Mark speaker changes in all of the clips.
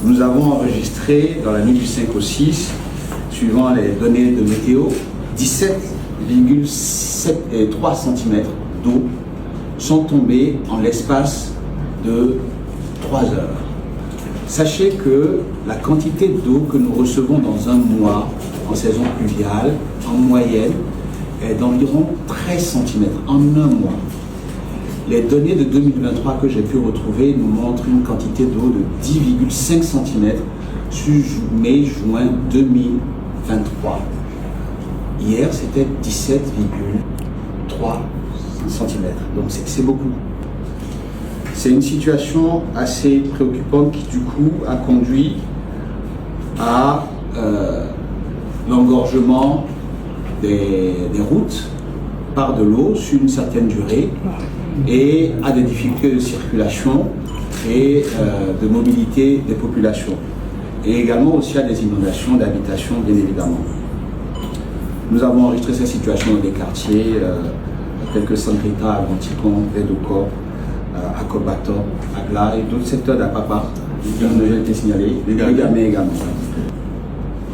Speaker 1: Nous avons enregistré dans la nuit du 5 au 6, suivant les données de météo, 17,3 cm d'eau sont tombés en l'espace de 3 heures. Sachez que la quantité d'eau que nous recevons dans un mois en saison pluviale, en moyenne, est d'environ 13 cm en un mois. Les données de 2023 que j'ai pu retrouver nous montrent une quantité d'eau de 10,5 cm sur mai-juin 2023. Hier, c'était 17,3 cm. Donc c'est beaucoup. C'est une situation assez préoccupante qui du coup a conduit à l'engorgement des routes par de l'eau sur une certaine durée et à des difficultés de circulation et de mobilité des populations. Et également aussi à des inondations d'habitation, bien évidemment. Nous avons enregistré cette situation dans des quartiers tels que Sangrita, Avanticon, Vedoko, à Kobato, à Gla et d'autres secteurs d'Apapa qui ont déjà été signalés, également.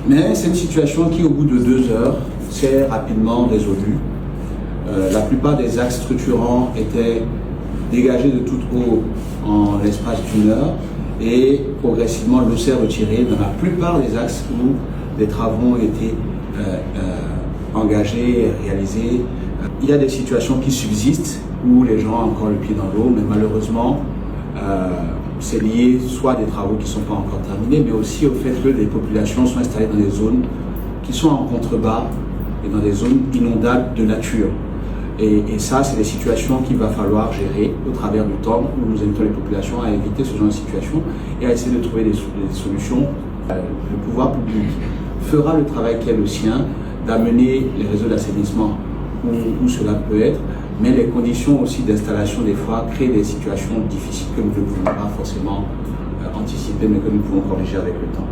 Speaker 1: Mais c'est une situation qui, au bout de 2 heures, s'est rapidement résolue. La plupart des axes structurants étaient dégagés de toute eau en l'espace d'1 heure et progressivement l'eau s'est retirée dans la plupart des axes où des travaux ont été engagés, réalisés. Il y a des situations qui subsistent où les gens ont encore le pied dans l'eau, mais malheureusement, c'est lié soit à des travaux qui ne sont pas encore terminés, mais aussi au fait que les populations sont installées dans des zones qui sont en contrebas et dans des zones inondables de nature. Et ça, c'est des situations qu'il va falloir gérer au travers du temps, où nous invitons les populations à éviter ce genre de situation et à essayer de trouver des solutions. Le pouvoir public fera le travail qui est le sien, d'amener les réseaux d'assainissement où cela peut être, mais les conditions aussi d'installation des fois créent des situations difficiles que nous ne pouvons pas forcément anticiper, mais que nous pouvons corriger avec le temps.